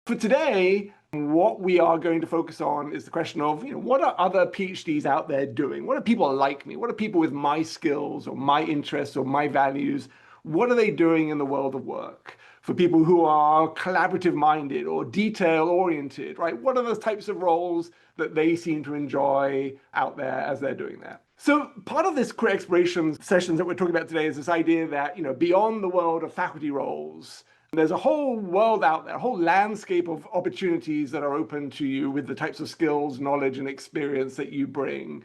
For today, what we are going to focus on is the question of, what are other PhDs out there doing? What are people like me? What are people with my skills or my interests or my values? What are they doing in the world of work? For people who are collaborative minded or detail oriented, right? What are those types of roles that they seem to enjoy out there as they're doing that? So part of this career exploration sessions that we're talking about today is this idea that, beyond the world of faculty roles, there's a whole world out there, a whole landscape of opportunities that are open to you with the types of skills, knowledge, and experience that you bring.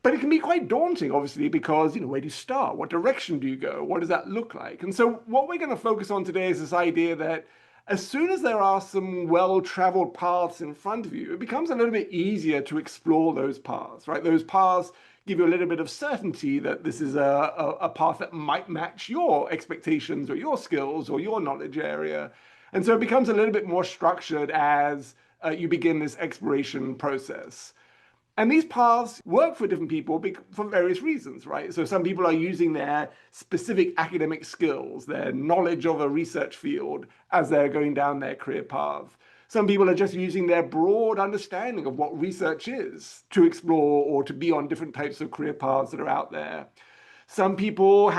But it can be quite daunting, obviously, because, where do you start? What direction do you go? What does that look like? And so what we're going to focus on today is this idea that as soon as there are some well-traveled paths in front of you, it becomes a little bit easier to explore those paths, right? Those paths give you a little bit of certainty that this is a path that might match your expectations or your skills or your knowledge area. And so it becomes a little bit more structured as you begin this exploration process. And these paths work for different people for various reasons, right? So some people are using their specific academic skills, their knowledge of a research field as they're going down their career path. Some people are just using their broad understanding of what research is to explore or to be on different types of career paths that are out there. Some people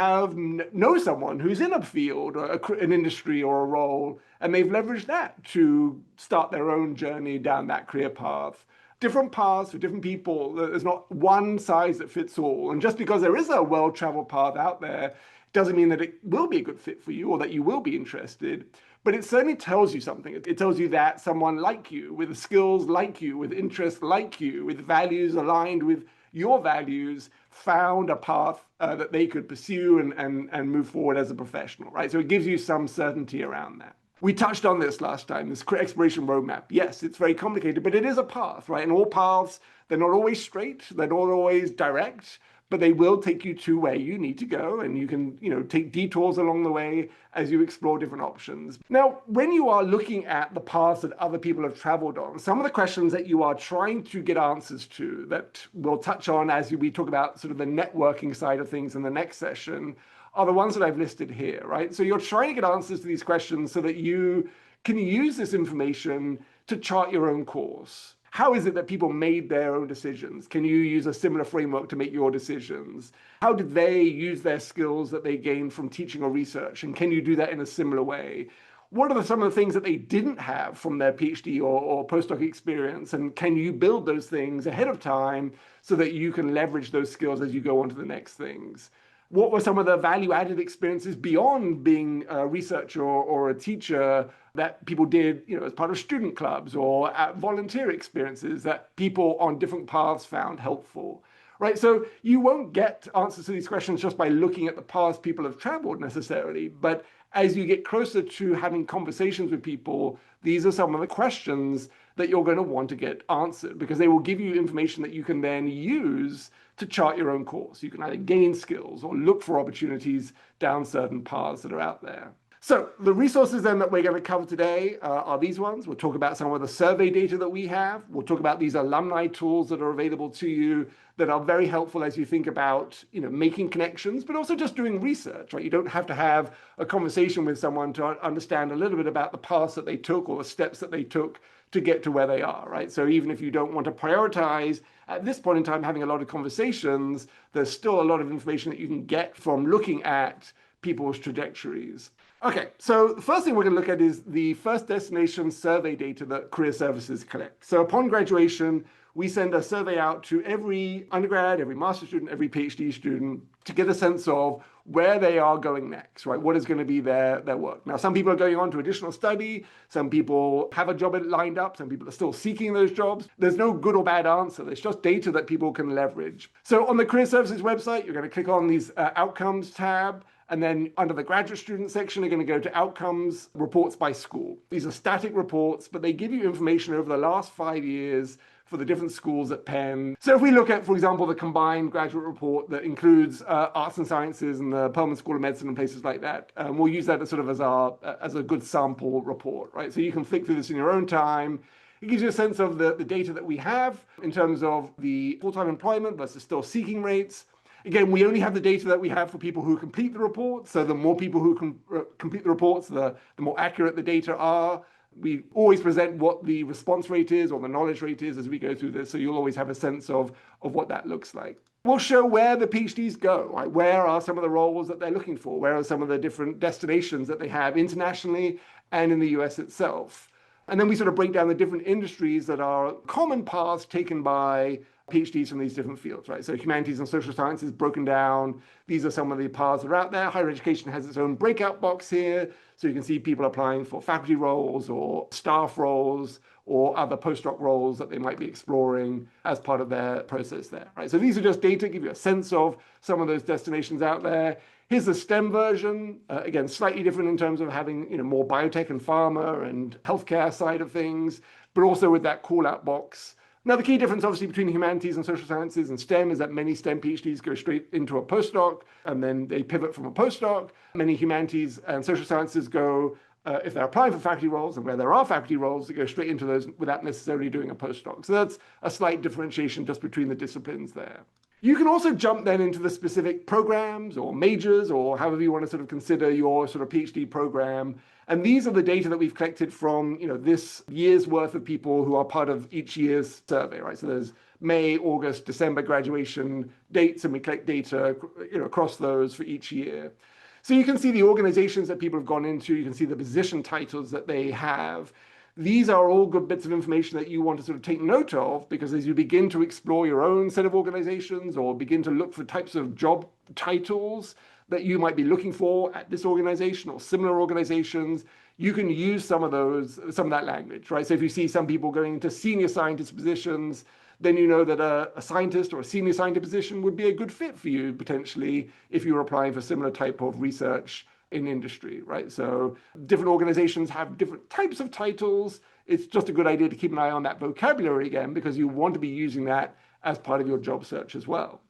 know someone who's in a field or an industry or a role, and they've leveraged that to start their own journey down that career path. Different paths for different people. There's not one size that fits all. And just because there is a well-traveled path out there doesn't mean that it will be a good fit for you or that you will be interested. But it certainly tells you something. It tells you that someone like you, with skills like you, with interests like you, with values aligned with your values, found a path that they could pursue and move forward as a professional, right? So it gives you some certainty around that. We touched on this last time, this exploration roadmap. Yes, it's very complicated, but it is a path, right? And all paths, they're not always straight, they're not always direct, but they will take you to where you need to go. And you can, take detours along the way as you explore different options. Now, when you are looking at the paths that other people have traveled on, some of the questions that you are trying to get answers to that we'll touch on as we talk about sort of the networking side of things in the next session are the ones that I've listed here, right? So you're trying to get answers to these questions so that you can use this information to chart your own course. How is it that people made their own decisions? Can you use a similar framework to make your decisions? How did they use their skills that they gained from teaching or research? And can you do that in a similar way? What are some of the things that they didn't have from their PhD or postdoc experience? And can you build those things ahead of time so that you can leverage those skills as you go on to the next things? What were some of the value-added experiences beyond being a researcher or a teacher that people did, as part of student clubs or volunteer experiences that people on different paths found helpful, right? So you won't get answers to these questions just by looking at the paths people have traveled necessarily, but as you get closer to having conversations with people, these are some of the questions that you're going to want to get answered because they will give you information that you can then use to chart your own course. You can either gain skills or look for opportunities down certain paths that are out there. So the resources then that we're going to cover today are these ones. We'll talk about some of the survey data that we have. We'll talk about these alumni tools that are available to you that are very helpful as you think about, making connections, but also just doing research, right? You don't have to have a conversation with someone to understand a little bit about the paths that they took or the steps that they took to get to where they are, right? So even if you don't want to prioritize at this point in time having a lot of conversations, there's still a lot of information that you can get from looking at people's trajectories. Okay, so the first thing we're going to look at is the first destination survey data that career services collect. So upon graduation, we send a survey out to every undergrad, every master's student, every PhD student to get a sense of where they are going next, right? What is going to be their work? Now, some people are going on to additional study. Some people have a job lined up. Some people are still seeking those jobs. There's no good or bad answer. There's just data that people can leverage. So on the Career Services website, you're going to click on these Outcomes tab. And then under the graduate student section, you're going to go to Outcomes Reports by School. These are static reports, but they give you information over the last 5 years for the different schools at Penn. So if we look at, for example, the combined graduate report that includes arts and sciences and the Perelman School of Medicine and places like that, we'll use that as sort of as a good sample report, right? So you can flick through this in your own time. It gives you a sense of the data that we have in terms of the full-time employment versus still seeking rates. Again, we only have the data that we have for people who complete the report. So the more people who complete the reports, the more accurate the data are. We always present what the response rate is or the knowledge rate is as we go through this, so you'll always have a sense of what that looks like. We'll show where the PhDs go, right? Where are some of the roles that they're looking for? Where are some of the different destinations that they have internationally and in the US itself? And then we sort of break down the different industries that are common paths taken by PhDs from these different fields, right? So humanities and social sciences broken down. These are some of the paths that are out there. Higher education has its own breakout box here. So you can see people applying for faculty roles or staff roles or other postdoc roles that they might be exploring as part of their process there, right? So these are just data, give you a sense of some of those destinations out there. Here's the STEM version, again, slightly different in terms of having more biotech and pharma and healthcare side of things, but also with that call-out box. Now, the key difference, obviously, between humanities and social sciences and STEM is that many STEM PhDs go straight into a postdoc, and then they pivot from a postdoc. Many humanities and social sciences go, if they're applying for faculty roles, and where there are faculty roles, they go straight into those without necessarily doing a postdoc. So that's a slight differentiation just between the disciplines there. You can also jump then into the specific programs or majors or however you want to sort of consider your sort of PhD program. And these are the data that we've collected from this year's worth of people who are part of each year's survey, right? So there's May, August, December graduation dates, and we collect data across those for each year. So you can see the organizations that people have gone into, you can see the position titles that they have. These are all good bits of information that you want to sort of take note of, because as you begin to explore your own set of organizations or begin to look for types of job titles that you might be looking for at this organization or similar organizations, you can use some of that language, right? So if you see some people going into senior scientist positions, then you know that a scientist or a senior scientist position would be a good fit for you potentially if you were applying for similar type of research in industry, right? So different organizations have different types of titles. It's just a good idea to keep an eye on that vocabulary again, because you want to be using that as part of your job search as well.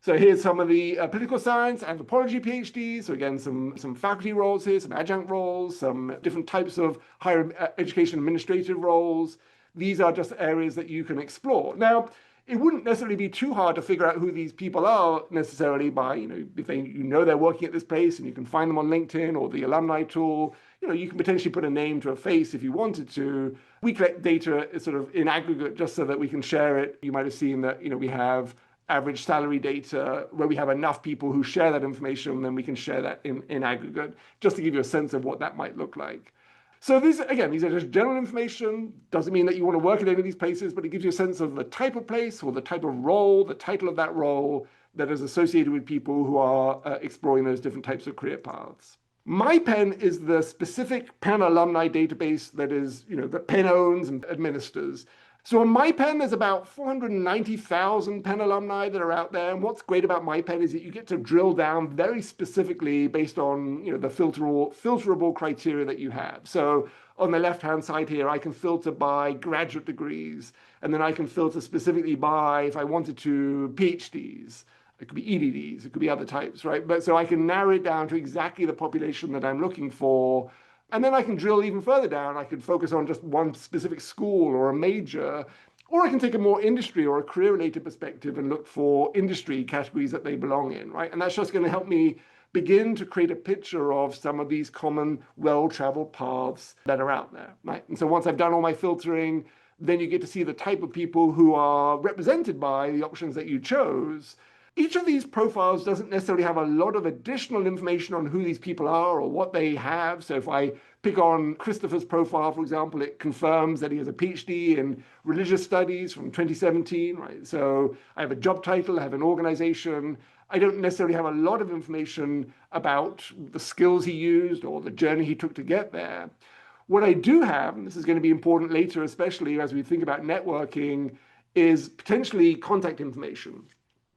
So here's some of the political science, anthropology PhDs. So again, some faculty roles here, some adjunct roles, some different types of higher education administrative roles. These are just areas that you can explore. Now, it wouldn't necessarily be too hard to figure out who these people are necessarily by, if they're working at this place and you can find them on LinkedIn or the alumni tool. You can potentially put a name to a face if you wanted to. We collect data sort of in aggregate just so that we can share it. You might have seen that, we have average salary data where we have enough people who share that information, then we can share that in aggregate, just to give you a sense of what that might look like. So these are just general information. Doesn't mean that you want to work at any of these places, but it gives you a sense of the type of place or the type of role, the title of that role that is associated with people who are exploring those different types of career paths. MyPenn is the specific Penn alumni database that Penn owns and administers. So on MyPenn, there's about 490,000 Penn alumni that are out there. And what's great about MyPenn is that you get to drill down very specifically based on the filterable criteria that you have. So on the left-hand side here, I can filter by graduate degrees, and then I can filter specifically by, if I wanted to, PhDs. It could be EDDs, it could be other types, right? But so I can narrow it down to exactly the population that I'm looking for. And then I can drill even further down. I could focus on just one specific school or a major, or I can take a more industry or a career-related perspective and look for industry categories that they belong in, right? And that's just going to help me begin to create a picture of some of these common, well-traveled paths that are out there, right? And so once I've done all my filtering, then you get to see the type of people who are represented by the options that you chose. Each of these profiles doesn't necessarily have a lot of additional information on who these people are or what they have. So if I pick on Christopher's profile, for example, it confirms that he has a PhD in religious studies from 2017, right? So I have a job title, I have an organization. I don't necessarily have a lot of information about the skills he used or the journey he took to get there. What I do have, and this is going to be important later, especially as we think about networking, is potentially contact information,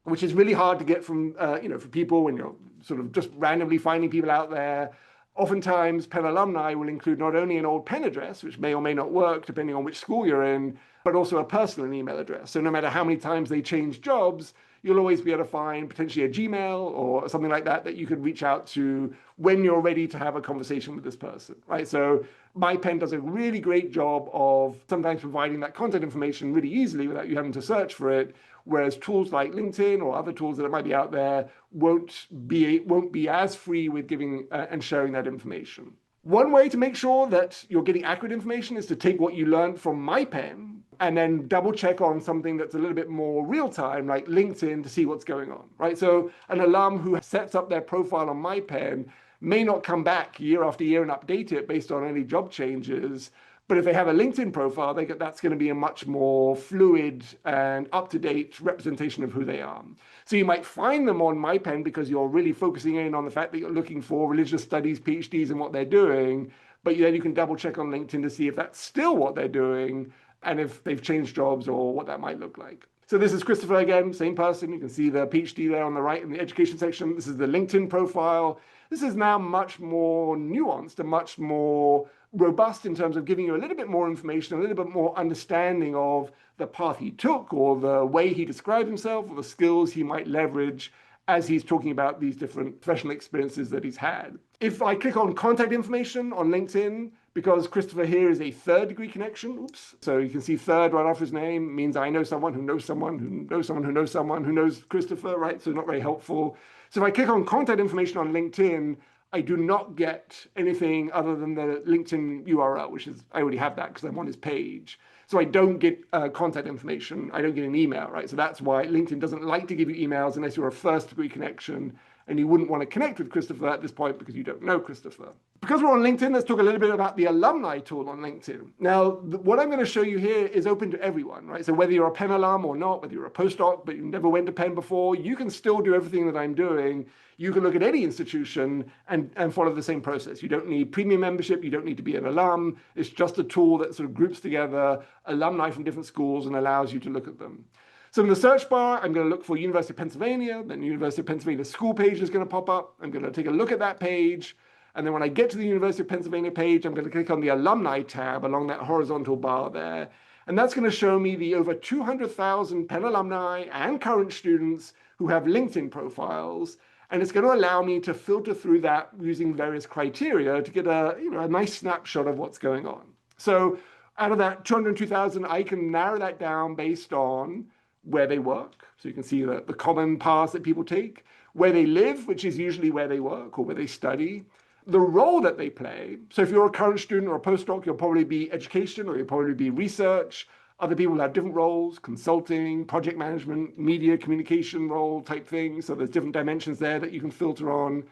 which is really hard to get from, for people when you're sort of just randomly finding people out there. Oftentimes, Penn alumni will include not only an old Penn address, which may or may not work depending on which school you're in, but also a personal email address. So no matter how many times they change jobs, you'll always be able to find potentially a Gmail or something like that you could reach out to when you're ready to have a conversation with this person, right? So MyPenn does a really great job of sometimes providing that contact information really easily without you having to search for it, whereas tools like LinkedIn or other tools that might be out there won't be as free with giving and sharing that information. One way to make sure that you're getting accurate information is to take what you learned from MyPen and then double check on something that's a little bit more real time, like LinkedIn, to see what's going on, right? So an alum who sets up their profile on MyPen may not come back year after year and update it based on any job changes. But if they have a LinkedIn profile, that's going to be a much more fluid and up-to-date representation of who they are. So you might find them on MyPen because you're really focusing in on the fact that you're looking for religious studies, PhDs, and what they're doing. But then you can double check on LinkedIn to see if that's still what they're doing and if they've changed jobs or what that might look like. So this is Christopher again, same person. You can see the PhD there on the right in the education section. This is the LinkedIn profile. This is now much more nuanced and much more robust in terms of giving you a little bit more information, a little bit more understanding of the path he took or the way he described himself or the skills he might leverage as he's talking about these different professional experiences that he's had. If I click on contact information on LinkedIn, because Christopher here is a third degree connection, oops, so you can see third right after his name, means I know someone who knows someone who knows someone who knows someone who knows Christopher, right? So not very helpful. So if I click on contact information on LinkedIn, I do not get anything other than the LinkedIn URL, which is, I already have that because I'm on his page. So I don't get contact information. I don't get an email, right? So that's why LinkedIn doesn't like to give you emails unless you're a first degree connection, and you wouldn't want to connect with Christopher at this point because you don't know Christopher. Because we're on LinkedIn, let's talk a little bit about the alumni tool on LinkedIn. Now, what I'm going to show you here is open to everyone, right? So whether you're a Penn alum or not, whether you're a postdoc, but you never went to Penn before, you can still do everything that I'm doing. You can look at any institution and follow the same process. You don't need premium membership. You don't need to be an alum. It's just a tool that sort of groups together alumni from different schools and allows you to look at them. So in the search bar, I'm going to look for University of Pennsylvania. Then the University of Pennsylvania school page is going to pop up. I'm going to take a look at that page. And then when I get to the University of Pennsylvania page, I'm going to click on the alumni tab along that horizontal bar there. And that's going to show me the over 200,000 Penn alumni and current students who have LinkedIn profiles. And it's going to allow me to filter through that using various criteria to get a nice snapshot of what's going on. So out of that 202,000, I can narrow that down based on where they work. So you can see the common paths that people take, where they live, which is usually where they work or where they study, the role that they play. So if you're a current student or a postdoc, you'll probably be education or you'll probably be research. Other people have different roles, consulting, project management, media, communication role type things. So there's different dimensions there that you can filter on.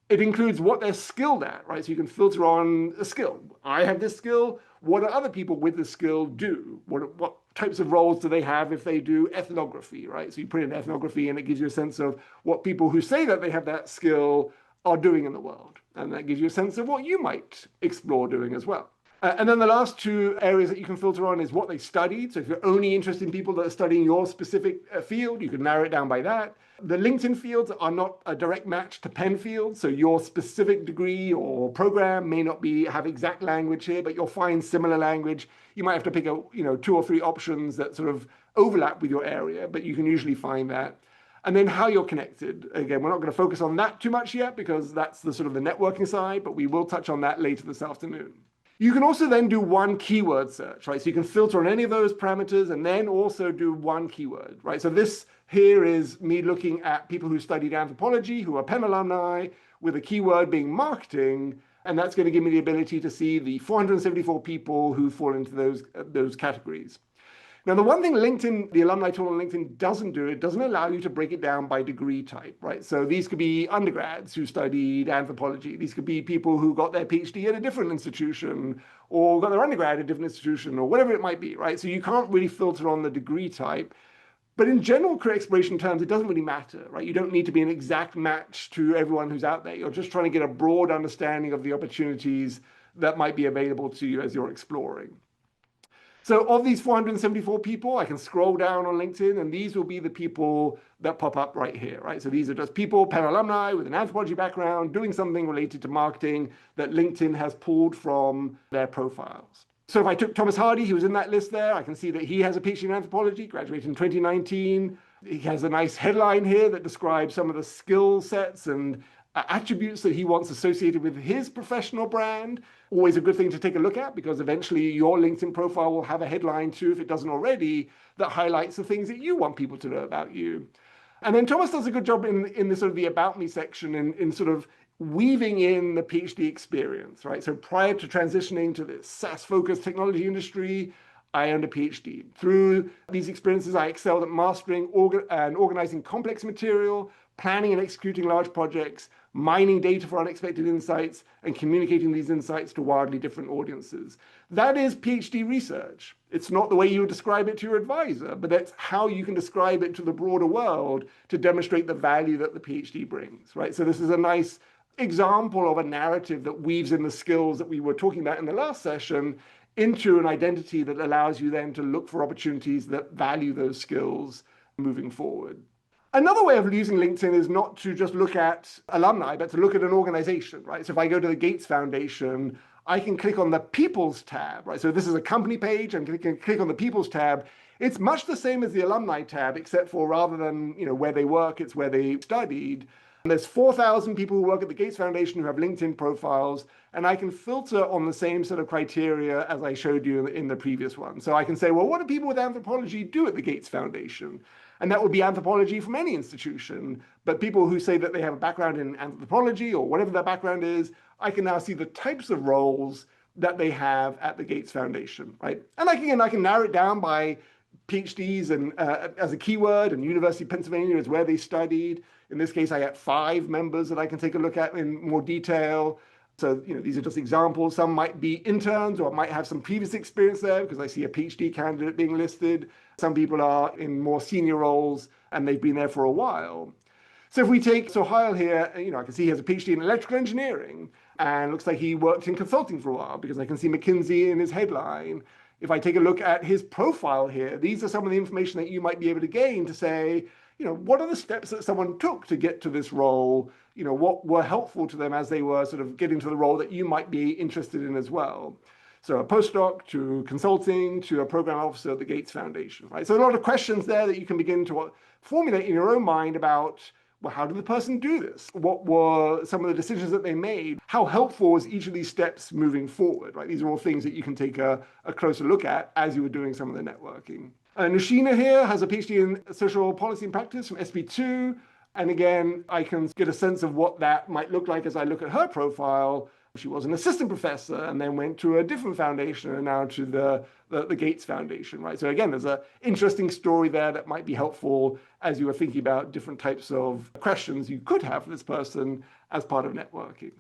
It includes what they're skilled at, right? So you can filter on a skill. I have this skill. What do other people with this skill do? What types of roles do they have if they do ethnography, right? So you put in ethnography and it gives you a sense of what people who say that they have that skill are doing in the world. And that gives you a sense of what you might explore doing as well. And then the last two areas that you can filter on is what they studied. So if you're only interested in people that are studying your specific field, you can narrow it down by that. The LinkedIn fields are not a direct match to Penn fields. So your specific degree or program may not have exact language here, but you'll find similar language. You might have to pick 2 or 3 options that sort of overlap with your area, but you can usually find that. And then how you're connected. Again, we're not going to focus on that too much yet because that's the sort of the networking side, but we will touch on that later this afternoon. You can also then do one keyword search, right? So you can filter on any of those parameters and then also do one keyword, right? So this here is me looking at people who studied anthropology, who are Penn alumni, with a keyword being marketing, and that's going to give me the ability to see the 474 people who fall into those categories. Now, the one thing LinkedIn, the alumni tool on LinkedIn doesn't do, it doesn't allow you to break it down by degree type, right? So these could be undergrads who studied anthropology. These could be people who got their PhD at a different institution or got their undergrad at a different institution or whatever it might be, right? So you can't really filter on the degree type. But in general career exploration terms, it doesn't really matter, right? You don't need to be an exact match to everyone who's out there. You're just trying to get a broad understanding of the opportunities that might be available to you as you're exploring. So of these 474 people, I can scroll down on LinkedIn, and these will be the people that pop up right here, right? So these are just people, Penn alumni with an anthropology background, doing something related to marketing that LinkedIn has pulled from their profiles. So if I took Thomas Hardy, he was in that list there, I can see that he has a PhD in anthropology, graduated in 2019. He has a nice headline here that describes some of the skill sets and attributes that he wants associated with his professional brand. Always a good thing to take a look at because eventually your LinkedIn profile will have a headline too, if it doesn't already, that highlights the things that you want people to know about you. And then Thomas does a good job in the sort of the about me section in sort of weaving in the PhD experience, right? So prior to transitioning to the SaaS-focused technology industry, I earned a PhD. Through these experiences, I excelled at mastering and organizing complex material, planning and executing large projects, mining data for unexpected insights, and communicating these insights to wildly different audiences. That is PhD research. It's not the way you would describe it to your advisor, but that's how you can describe it to the broader world to demonstrate the value that the PhD brings, right? So this is a nice example of a narrative that weaves in the skills that we were talking about in the last session into an identity that allows you then to look for opportunities that value those skills moving forward. Another way of using LinkedIn is not to just look at alumni, but to look at an organization, right? So if I go to the Gates Foundation, I can click on the People's tab, right? So this is a company page, I'm going to click on the People's tab. It's much the same as the Alumni tab, except for rather than where they work, it's where they studied. And there's 4,000 people who work at the Gates Foundation who have LinkedIn profiles, and I can filter on the same sort of criteria as I showed you in the previous one. So I can say, well, what do people with anthropology do at the Gates Foundation? And that would be anthropology from any institution, but people who say that they have a background in anthropology or whatever their background is, I can now see the types of roles that they have at the Gates Foundation, right? And I can narrow it down by PhDs and as a keyword, and University of Pennsylvania is where they studied. In this case, I got 5 members that I can take a look at in more detail. So, these are just examples. Some might be interns or might have some previous experience there because I see a PhD candidate being listed. Some people are in more senior roles and they've been there for a while. So if we take Sohail here, I can see he has a PhD in electrical engineering and looks like he worked in consulting for a while because I can see McKinsey in his headline. If I take a look at his profile here, these are some of the information that you might be able to gain to say, what are the steps that someone took to get to this role? What were helpful to them as they were sort of getting to the role that you might be interested in as well. So a postdoc to consulting to a program officer at the Gates Foundation, right? So a lot of questions there that you can begin to formulate in your own mind about, well, how did the person do this? What were some of the decisions that they made? How helpful was each of these steps moving forward, right? These are all things that you can take a closer look at as you were doing some of the networking. Nushina here has a PhD in social policy and practice from SB2. And again, I can get a sense of what that might look like as I look at her profile. She was an assistant professor and then went to a different foundation and now to the Gates Foundation, right? So again, there's an interesting story there that might be helpful as you were thinking about different types of questions you could have for this person as part of networking.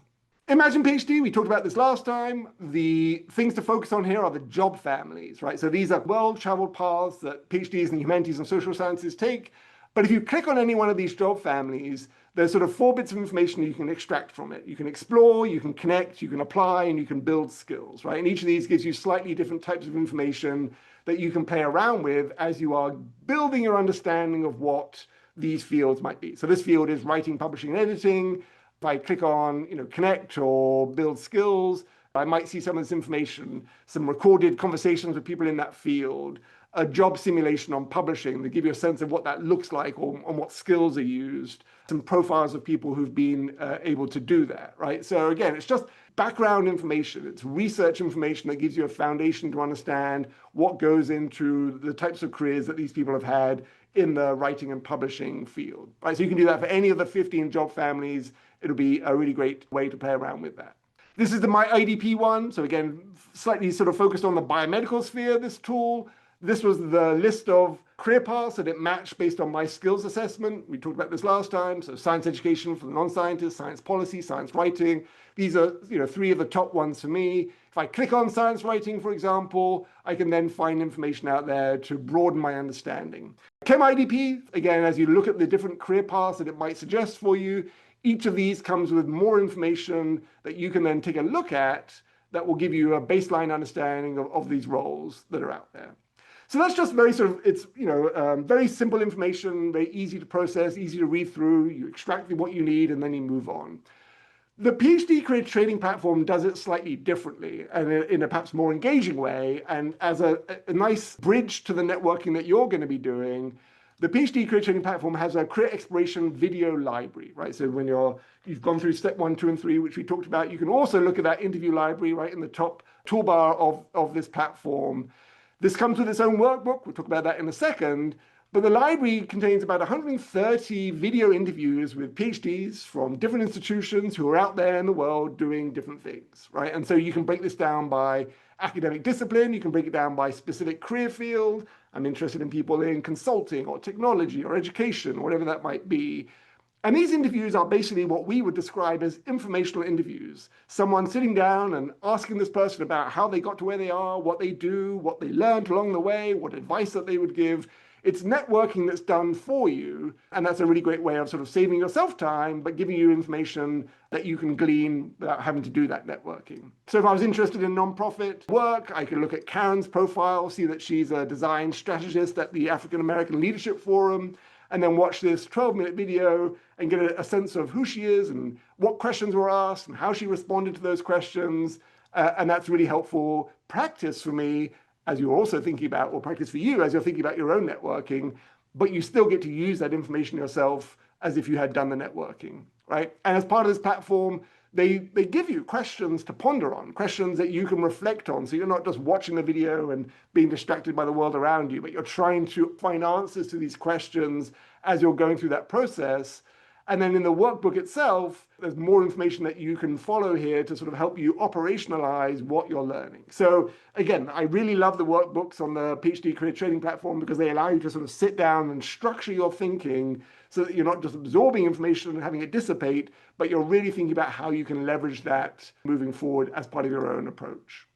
Imagine PhD, we talked about this last time. The things to focus on here are the job families, right? So these are well-traveled paths that PhDs in humanities and social sciences take. But if you click on any one of these job families, there's sort of 4 bits of information you can extract from it. You can explore, you can connect, you can apply, and you can build skills, right? And each of these gives you slightly different types of information that you can play around with as you are building your understanding of what these fields might be. So this field is writing, publishing, and editing. If I click on, connect or build skills, I might see some of this information, some recorded conversations with people in that field, a job simulation on publishing to give you a sense of what that looks like or on what skills are used, some profiles of people who've been able to do that, right? So again, it's just background information. It's research information that gives you a foundation to understand what goes into the types of careers that these people have had in the writing and publishing field, right? So you can do that for any of the 15 job families. It'll be a really great way to play around with that. This is the My IDP one. So again, slightly sort of focused on the biomedical sphere, this tool. This was the list of career paths that it matched based on my skills assessment. We talked about this last time. So science education for the non-scientists, science policy, science writing. These are 3 of the top ones for me. If I click on science writing, for example, I can then find information out there to broaden my understanding. Chem IDP, again, as you look at the different career paths that it might suggest for you, each of these comes with more information that you can then take a look at that will give you a baseline understanding of these roles that are out there. So that's just very very simple information, very easy to process, easy to read through. You extract what you need and then you move on. The PhD career training platform does it slightly differently and in a perhaps more engaging way. And as a nice bridge to the networking that you're going to be doing, the PhD career training platform has a career exploration video library, right? So when you've gone through step 1, 2, and 3, which we talked about, you can also look at that interview library right in the top toolbar of this platform. This comes with its own workbook. We'll talk about that in a second. But the library contains about 130 video interviews with PhDs from different institutions who are out there in the world doing different things, right? And so you can break this down by academic discipline, you can break it down by specific career field. I'm interested in people in consulting or technology or education, or whatever that might be. And these interviews are basically what we would describe as informational interviews. Someone sitting down and asking this person about how they got to where they are, what they do, what they learned along the way, what advice that they would give. It's networking that's done for you. And that's a really great way of sort of saving yourself time, but giving you information that you can glean without having to do that networking. So if I was interested in nonprofit work, I could look at Karen's profile, see that she's a design strategist at the African American Leadership Forum, and then watch this 12-minute video and get a sense of who she is and what questions were asked and how she responded to those questions. And that's really helpful practice for me as you're also thinking about, or practice for you as you're thinking about your own networking, but you still get to use that information yourself as if you had done the networking, right? And as part of this platform, they give you questions to ponder on, questions that you can reflect on. So you're not just watching the video and being distracted by the world around you, but you're trying to find answers to these questions as you're going through that process. And then in the workbook itself, there's more information that you can follow here to sort of help you operationalize what you're learning. So again, I really love the workbooks on the PhD career training platform because they allow you to sort of sit down and structure your thinking so that you're not just absorbing information and having it dissipate, but you're really thinking about how you can leverage that moving forward as part of your own approach.